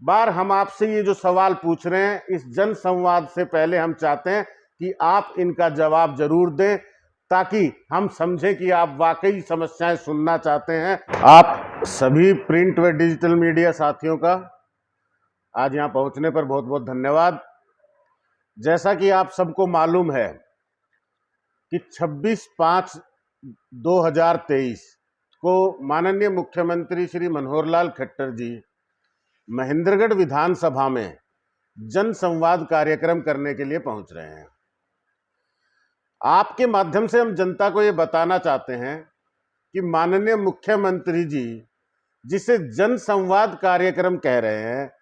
बार हम आपसे ये जो सवाल पूछ रहे हैं, इस जन संवाद से पहले हम चाहते हैं कि आप इनका जवाब जरूर दें, ताकि हम समझें कि आप वाकई समस्याएं सुनना चाहते हैं। आप सभी प्रिंट व डिजिटल मीडिया साथियों का आज यहां पहुंचने पर बहुत बहुत धन्यवाद। जैसा कि आप सबको मालूम है कि 26/5/2023 को माननीय मुख्यमंत्री श्री मनोहर लाल खट्टर जी महेंद्रगढ़ विधानसभा में जन संवाद कार्यक्रम करने के लिए पहुंच रहे हैं। आपके माध्यम से हम जनता को ये बताना चाहते हैं कि माननीय मुख्यमंत्री जी जिसे जन संवाद कार्यक्रम कह रहे हैं,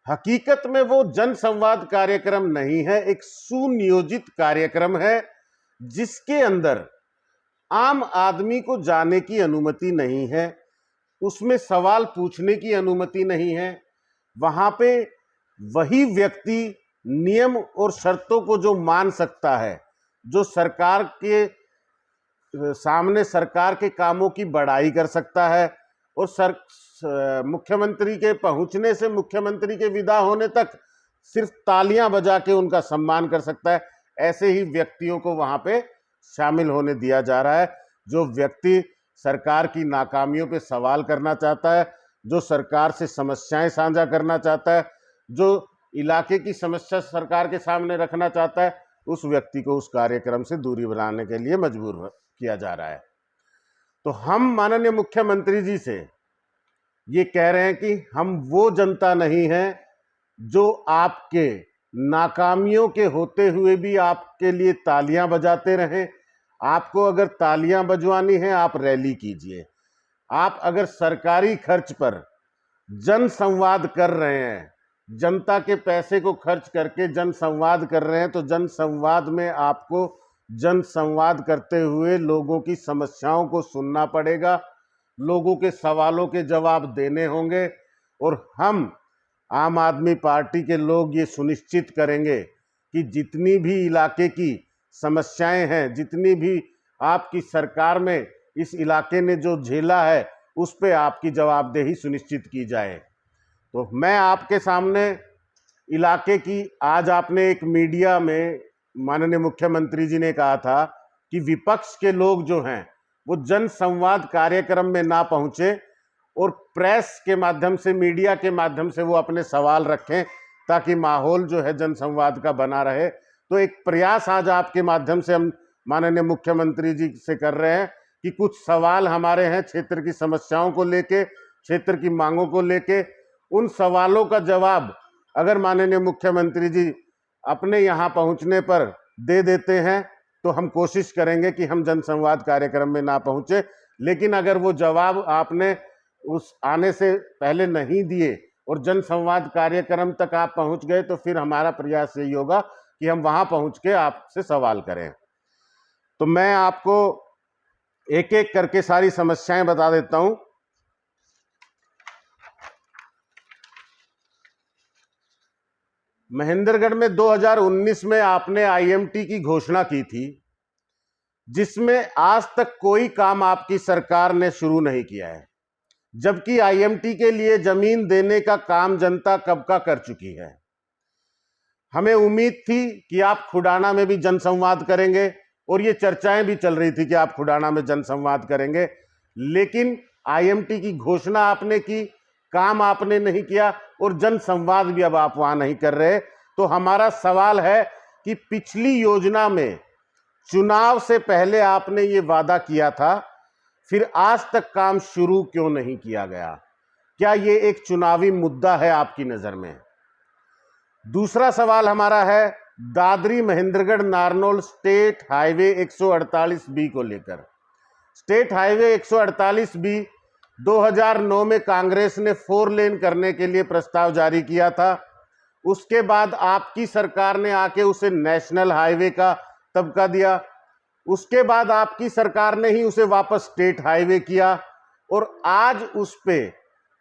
हकीकत में वो जन संवाद कार्यक्रम नहीं है, एक सुनियोजित कार्यक्रम है जिसके अंदर आम आदमी को जाने की अनुमति नहीं है, उसमें सवाल पूछने की अनुमति नहीं है। वहां पे वही व्यक्ति नियम और शर्तों को जो मान सकता है, जो सरकार के सामने सरकार के कामों की बड़ाई कर सकता है और मुख्यमंत्री के पहुंचने से मुख्यमंत्री के विदा होने तक सिर्फ तालियां बजा के उनका सम्मान कर सकता है, ऐसे ही व्यक्तियों को वहां पे शामिल होने दिया जा रहा है। जो व्यक्ति सरकार की नाकामियों पे सवाल करना चाहता है, जो सरकार से समस्याएं साझा करना चाहता है, जो इलाके की समस्या सरकार के सामने रखना चाहता है, उस व्यक्ति को उस कार्यक्रम से दूरी बनाने के लिए मजबूर किया जा रहा है। तो हम माननीय मुख्यमंत्री जी से ये कह रहे हैं कि हम वो जनता नहीं है जो आपके नाकामियों के होते हुए भी आपके लिए तालियां बजाते रहें। आपको अगर तालियां बजवानी है, आप रैली कीजिए। आप अगर सरकारी खर्च पर जन संवाद कर रहे हैं, जनता के पैसे को खर्च करके जन संवाद कर रहे हैं, तो जन संवाद में आपको जन संवाद करते हुए लोगों की समस्याओं को सुनना पड़ेगा, लोगों के सवालों के जवाब देने होंगे। और हम आम आदमी पार्टी के लोग ये सुनिश्चित करेंगे कि जितनी भी इलाके की समस्याएं हैं, जितनी भी आपकी सरकार में इस इलाके ने जो झेला है, उस पे आपकी जवाबदेही सुनिश्चित की जाए। तो मैं आपके सामने इलाके की, आज आपने एक मीडिया में माननीय मुख्यमंत्री जी ने कहा था कि विपक्ष के लोग जो हैं वो जन संवाद कार्यक्रम में ना पहुंचे और प्रेस के माध्यम से, मीडिया के माध्यम से वो अपने सवाल रखें, ताकि माहौल जो है जन संवाद का बना रहे। तो एक प्रयास आज आपके माध्यम से हम माननीय मुख्यमंत्री जी से कर रहे हैं कि कुछ सवाल हमारे हैं क्षेत्र की समस्याओं को लेके, क्षेत्र की मांगों को लेके। उन सवालों का जवाब अगर माननीय मुख्यमंत्री जी अपने यहाँ पहुँचने पर दे देते हैं तो हम कोशिश करेंगे कि हम जन संवाद कार्यक्रम में ना पहुँचे। लेकिन अगर वो जवाब आपने उस आने से पहले नहीं दिए और जन संवाद कार्यक्रम तक आप पहुँच गए, तो फिर हमारा प्रयास यही होगा कि हम वहाँ पहुँच के आपसे सवाल करें। तो मैं आपको एक एक करके सारी समस्याएं बता देता हूं। महेंद्रगढ़ में 2019 में आपने आईएमटी की घोषणा की थी, जिसमें आज तक कोई काम आपकी सरकार ने शुरू नहीं किया है, जबकि आईएमटी के लिए जमीन देने का काम जनता कब का कर चुकी है। हमें उम्मीद थी कि आप खुडाना में भी जनसंवाद करेंगे और ये चर्चाएं भी चल रही थी कि आप खुडाना में जनसंवाद करेंगे, लेकिन आईएमटी की घोषणा आपने की, काम आपने नहीं किया और जनसंवाद भी अब आप वहां नहीं कर रहे। तो हमारा सवाल है कि पिछली योजना में चुनाव से पहले आपने ये वादा किया था, फिर आज तक काम शुरू क्यों नहीं किया गया? क्या ये एक चुनावी मुद्दा है आपकी नजर में? दूसरा सवाल हमारा है Dadri Mahendragarh Narnaul state highway 148B को लेकर। स्टेट हाईवे 148B 2009 में कांग्रेस ने 4 लेन करने के लिए प्रस्ताव जारी किया था। उसके बाद आपकी सरकार ने आके उसे नेशनल हाईवे का तबका दिया। उसके बाद आपकी सरकार ने ही उसे वापस स्टेट हाईवे किया और आज उस पे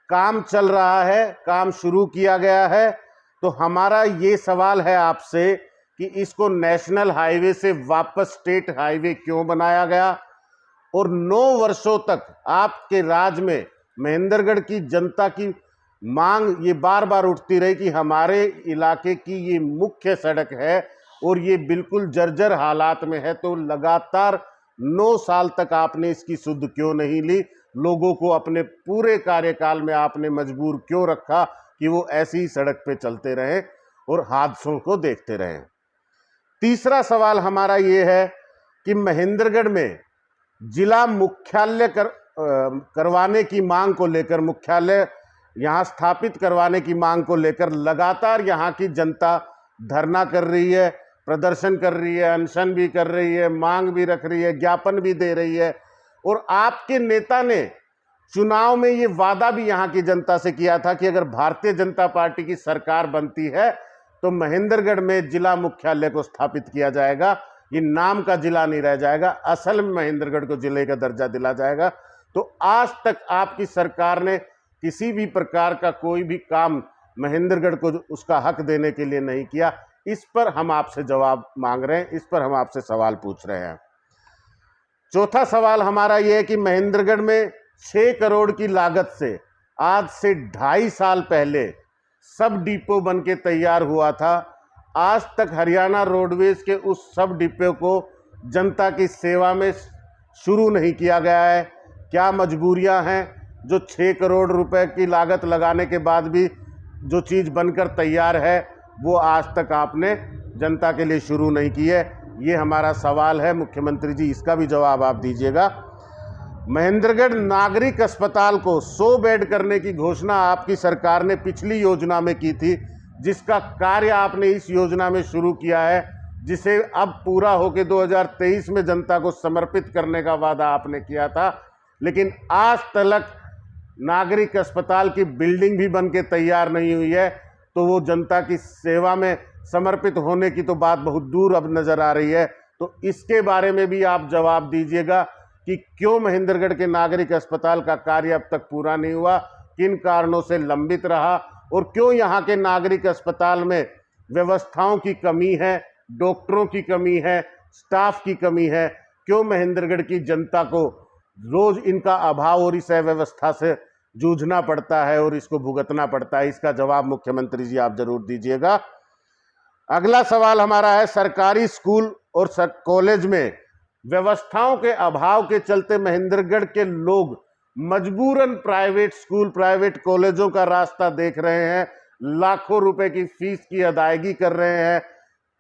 काम चल रहा है, काम शुरू किया गया है। तो हमारा ये सवाल है आपसे कि इसको नेशनल हाईवे से वापस स्टेट हाईवे क्यों बनाया गया? और 9 वर्षों तक आपके राज में महेंद्रगढ़ की जनता की मांग ये बार बार उठती रही कि हमारे इलाके की ये मुख्य सड़क है और ये बिल्कुल जर्जर हालात में है, तो लगातार 9 साल तक आपने इसकी सुध क्यों नहीं ली? लोगों को अपने पूरे कार्यकाल में आपने मजबूर क्यों रखा कि वो ऐसी ही सड़क पे चलते रहे और हादसों को देखते रहे? तीसरा सवाल हमारा ये है कि महेंद्रगढ़ में जिला मुख्यालय करवाने की मांग को लेकर, मुख्यालय यहाँ स्थापित करवाने की मांग को लेकर लगातार यहाँ की जनता धरना कर रही है, प्रदर्शन कर रही है, अनशन भी कर रही है, मांग भी रख रही है, ज्ञापन भी दे रही है। और आपके नेता ने चुनाव में ये वादा भी यहाँ की जनता से किया था कि अगर भारतीय जनता पार्टी की सरकार बनती है तो महेंद्रगढ़ में जिला मुख्यालय को स्थापित किया जाएगा। ये नाम का जिला नहीं रह जाएगा, असल में महेंद्रगढ़ को जिले का दर्जा दिला जाएगा। तो आज तक आपकी सरकार ने किसी भी प्रकार का कोई भी काम महेंद्रगढ़ को उसका हक देने के लिए नहीं किया। इस पर हम आपसे जवाब मांग रहे हैं, इस पर हम आपसे सवाल पूछ रहे हैं। चौथा सवाल हमारा यह है कि महेंद्रगढ़ में 6 करोड़ की लागत से आज से 2.5 साल पहले सब डिपो बन के तैयार हुआ था। आज तक हरियाणा रोडवेज के उस सब डिपो को जनता की सेवा में शुरू नहीं किया गया है। क्या मजबूरियां हैं जो 6 करोड़ रुपए की लागत लगाने के बाद भी जो चीज़ बनकर तैयार है वो आज तक आपने जनता के लिए शुरू नहीं की है? ये हमारा सवाल है। मुख्यमंत्री जी, इसका भी जवाब आप दीजिएगा। महेंद्रगढ़ नागरिक अस्पताल को 100 बेड करने की घोषणा आपकी सरकार ने पिछली योजना में की थी, जिसका कार्य आपने इस योजना में शुरू किया है, जिसे अब पूरा होकर 2023 में जनता को समर्पित करने का वादा आपने किया था। लेकिन आज तक नागरिक अस्पताल की बिल्डिंग भी बन के तैयार नहीं हुई है, तो वो जनता की सेवा में समर्पित होने की तो बात बहुत दूर अब नज़र आ रही है। तो इसके बारे में भी आप जवाब दीजिएगा कि क्यों महेंद्रगढ़ के नागरिक अस्पताल का कार्य अब तक पूरा नहीं हुआ, किन कारणों से लंबित रहा, और क्यों यहाँ के नागरिक अस्पताल में व्यवस्थाओं की कमी है, डॉक्टरों की कमी है, स्टाफ की कमी है, क्यों महेंद्रगढ़ की जनता को रोज इनका अभाव और इस अव्यवस्था से जूझना पड़ता है और इसको भुगतना पड़ता है? इसका जवाब मुख्यमंत्री जी आप जरूर दीजिएगा। अगला सवाल हमारा है, सरकारी स्कूल और कॉलेज में व्यवस्थाओं के अभाव के चलते महेंद्रगढ़ के लोग मजबूरन प्राइवेट स्कूल, प्राइवेट कॉलेजों का रास्ता देख रहे हैं, लाखों रुपए की फीस की अदायगी कर रहे हैं।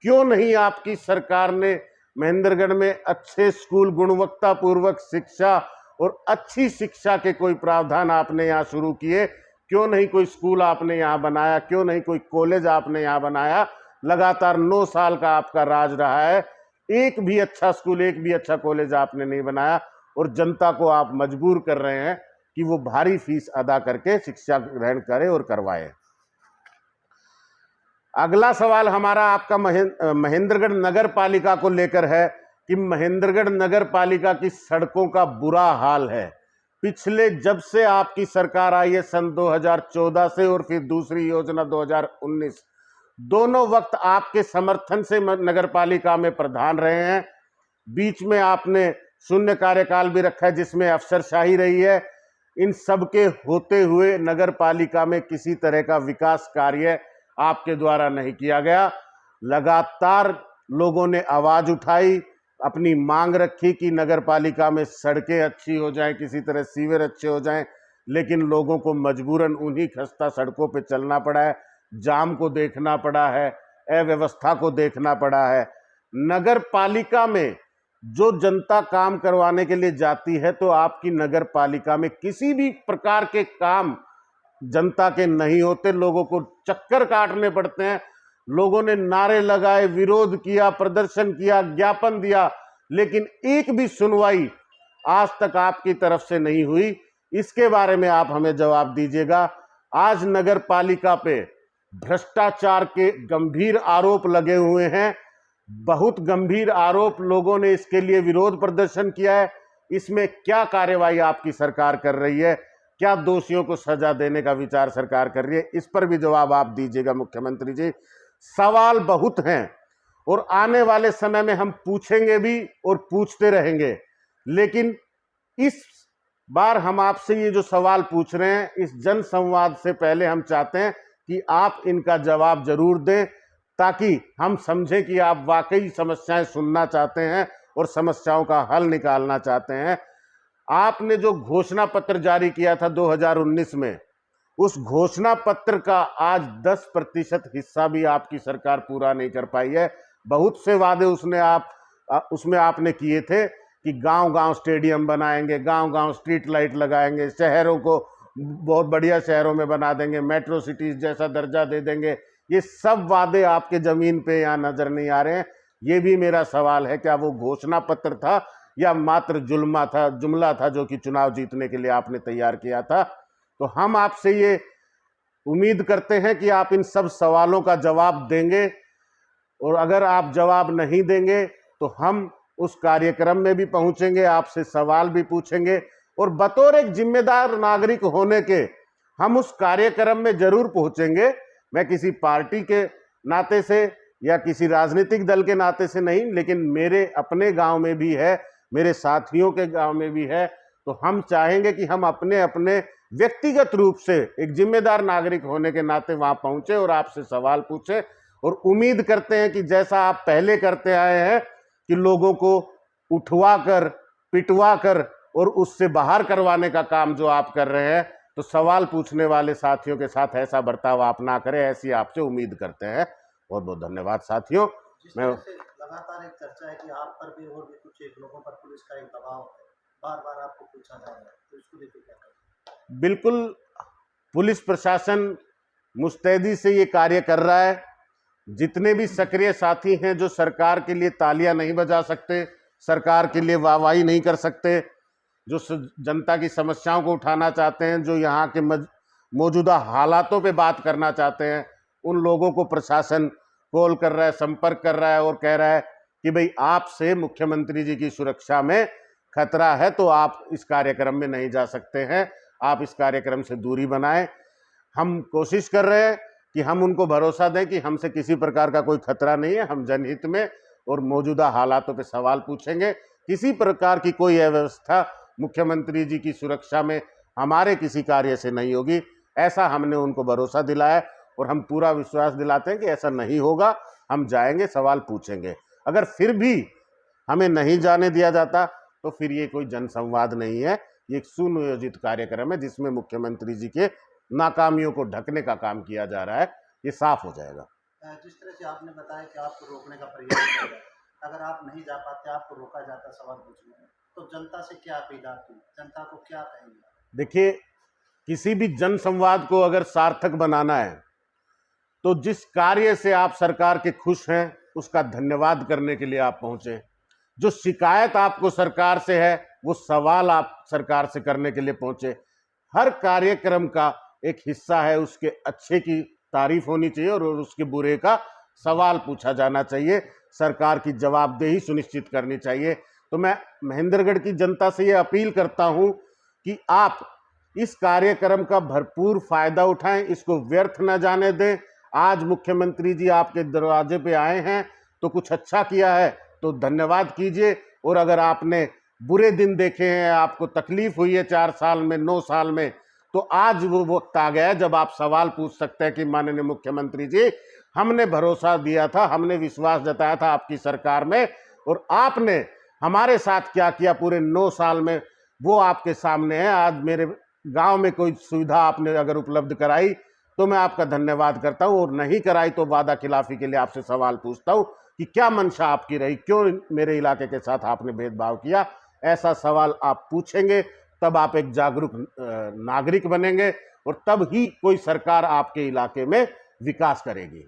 क्यों नहीं आपकी सरकार ने महेंद्रगढ़ में अच्छे स्कूल, गुणवत्तापूर्वक शिक्षा और अच्छी शिक्षा के कोई प्रावधान आपने यहाँ शुरू किए? क्यों नहीं कोई स्कूल आपने यहाँ बनाया? क्यों नहीं कोई कॉलेज आपने यहाँ बनाया? लगातार 9 साल का आपका राज रहा है, एक भी अच्छा स्कूल, एक भी अच्छा कॉलेज आपने नहीं बनाया, और जनता को आप मजबूर कर रहे हैं कि वो भारी फीस अदा करके शिक्षा ग्रहण करे और करवाए। अगला सवाल हमारा आपका महेंद्रगढ़ नगर पालिका को लेकर है कि महेंद्रगढ़ नगर पालिका की सड़कों का बुरा हाल है। पिछले जब से आपकी सरकार आई है सन 2014 से और फिर दूसरी योजना 2019, दोनों वक्त आपके समर्थन से नगर पालिका में प्रधान रहे हैं। बीच में आपने शून्य कार्यकाल भी रखा है जिसमें अफसरशाही रही है। इन सब के होते हुए नगर पालिका में किसी तरह का विकास कार्य आपके द्वारा नहीं किया गया। लगातार लोगों ने आवाज उठाई, अपनी मांग रखी कि नगर पालिका में सड़कें अच्छी हो जाएं, किसी तरह सीवर अच्छे हो जाएं, लेकिन लोगों को मजबूरन उन्हीं खस्ता सड़कों पे चलना पड़ा है, जाम को देखना पड़ा है, अव्यवस्था को देखना पड़ा है। नगर पालिका में जो जनता काम करवाने के लिए जाती है, तो आपकी नगर पालिका में किसी भी प्रकार के काम जनता के नहीं होते, लोगों को चक्कर काटने पड़ते हैं। लोगों ने नारे लगाए, विरोध किया, प्रदर्शन किया, ज्ञापन दिया, लेकिन एक भी सुनवाई आज तक आपकी तरफ से नहीं हुई। इसके बारे में आप हमें जवाब दीजिएगा। आज नगर पालिका पे भ्रष्टाचार के गंभीर आरोप लगे हुए हैं, बहुत गंभीर आरोप, लोगों ने इसके लिए विरोध प्रदर्शन किया है। इसमें क्या कार्रवाई आपकी सरकार कर रही है? क्या दोषियों को सजा देने का विचार सरकार कर रही है? इस पर भी जवाब आप दीजिएगा मुख्यमंत्री जी। सवाल बहुत हैं और आने वाले समय में हम पूछेंगे भी और पूछते रहेंगे, लेकिन इस बार हम आपसे ये जो सवाल पूछ रहे हैं, इस जन संवाद से पहले हम चाहते हैं कि आप इनका जवाब जरूर दें, ताकि हम समझें कि आप वाकई समस्याएं सुनना चाहते हैं और समस्याओं का हल निकालना चाहते हैं। आपने जो घोषणा पत्र जारी किया था 2019 में, उस घोषणा पत्र का आज 10% हिस्सा भी आपकी सरकार पूरा नहीं कर पाई है। बहुत से वादे उसमें आपने किए थे कि गांव-गांव स्टेडियम बनाएंगे, गांव-गांव स्ट्रीट लाइट लगाएंगे, शहरों को बहुत बढ़िया शहरों में बना देंगे, मेट्रो सिटीज जैसा दर्जा दे देंगे। ये सब वादे आपके जमीन पे यहाँ नजर नहीं आ रहे हैं। ये भी मेरा सवाल है, क्या वो घोषणा पत्र था या मात्र जुमला था जो कि चुनाव जीतने के लिए आपने तैयार किया था? तो हम आपसे ये उम्मीद करते हैं कि आप इन सब सवालों का जवाब देंगे, और अगर आप जवाब नहीं देंगे तो हम उस कार्यक्रम में भी पहुंचेंगे, आपसे सवाल भी पूछेंगे, और बतौर एक जिम्मेदार नागरिक होने के हम उस कार्यक्रम में जरूर पहुंचेंगे। मैं किसी पार्टी के नाते से या किसी राजनीतिक दल के नाते से नहीं, लेकिन मेरे अपने गांव में भी है, मेरे साथियों के गांव में भी है, तो हम चाहेंगे कि हम अपने अपने व्यक्तिगत रूप से एक जिम्मेदार नागरिक होने के नाते वहां पहुंचे और आपसे सवाल पूछे, और उम्मीद करते हैं कि जैसा आप पहले करते आए हैं कि लोगों को उठवा कर, पिटवा कर और उससे बाहर करवाने का काम जो आप कर रहे हैं, तो सवाल पूछने वाले साथियों के साथ ऐसा बर्ताव आप ना करें, ऐसी आपसे उम्मीद करते हैं। बहुत बहुत धन्यवाद साथियों। मैं लगातार एक चर्चा है कि आप पर भी और भी कुछ एक लोगों पर पुलिस का एक दबाव है, बार-बार आपको पूछा जा रहा है, तो इसको लेकर क्या करें? बिल्कुल, पुलिस प्रशासन मुस्तैदी से ये कार्य कर रहा है। जितने भी सक्रिय साथी हैं जो सरकार के लिए तालियां नहीं बजा सकते, सरकार के लिए वाहवाही नहीं कर सकते, जो जनता की समस्याओं को उठाना चाहते हैं, जो यहाँ के मौजूदा हालातों पे बात करना चाहते हैं, उन लोगों को प्रशासन कॉल कर रहा है, संपर्क कर रहा है और कह रहा है कि भाई आपसे मुख्यमंत्री जी की सुरक्षा में खतरा है, तो आप इस कार्यक्रम में नहीं जा सकते हैं, आप इस कार्यक्रम से दूरी बनाएं। हम कोशिश कर रहे हैं कि हम उनको भरोसा दें कि हमसे किसी प्रकार का कोई खतरा नहीं है। हम जनहित में और मौजूदा हालातों पे सवाल पूछेंगे। किसी प्रकार की कोई अव्यवस्था मुख्यमंत्री जी की सुरक्षा में हमारे किसी कार्य से नहीं होगी, ऐसा हमने उनको भरोसा दिलाया, और हम पूरा विश्वास दिलाते हैं कि ऐसा नहीं होगा। हम जाएंगे, सवाल पूछेंगे। अगर फिर भी हमें नहीं जाने दिया जाता तो फिर ये कोई जनसंवाद नहीं है, ये एक सुनियोजित कार्यक्रम है जिसमें मुख्यमंत्री जी के नाकामियों को ढकने का काम किया जा रहा है। ये साफ हो जाएगा। जिस तरह से आपने बताया कि आपको रोकने का प्रयास किया जाए, अगर आप नहीं जा पाते, आपको रोका जाता सवाल पूछने में, तो जनता से क्या अपील आपकी, जनता को क्या कहेंगे? देखिए, किसी भी जन संवाद को अगर सार्थक बनाना है तो जिस कार्य से आप सरकार के खुश हैं उसका धन्यवाद करने के लिए आप पहुंचे। जो शिकायत आपको सरकार से है वो सवाल आप सरकार से करने के लिए पहुंचे। हर कार्यक्रम का एक हिस्सा है, उसके अच्छे की तारीफ होनी चाहिए और उसके बुरे का सवाल पूछा जाना चाहिए, सरकार की जवाबदेही सुनिश्चित करनी चाहिए। तो मैं महेंद्रगढ़ की जनता से ये अपील करता हूं कि आप इस कार्यक्रम का भरपूर फायदा उठाएं, इसको व्यर्थ न जाने दें। आज मुख्यमंत्री जी आपके दरवाजे पे आए हैं तो कुछ अच्छा किया है तो धन्यवाद कीजिए, और अगर आपने बुरे दिन देखे हैं, आपको तकलीफ हुई है 4 साल में, 9 साल में, तो आज वो वक्त आ गया है जब आप सवाल पूछ सकते हैं कि माननीय मुख्यमंत्री जी, हमने भरोसा दिया था, हमने विश्वास जताया था आपकी सरकार में, और आपने हमारे साथ क्या किया पूरे 9 साल में वो आपके सामने है। आज मेरे गांव में कोई सुविधा आपने अगर उपलब्ध कराई तो मैं आपका धन्यवाद करता हूं, और नहीं कराई तो वादा खिलाफी के लिए आपसे सवाल पूछता हूं कि क्या मंशा आपकी रही, क्यों मेरे इलाके के साथ आपने भेदभाव किया। ऐसा सवाल आप पूछेंगे तब आप एक जागरूक नागरिक बनेंगे, और तब ही कोई सरकार आपके इलाके में विकास करेगी।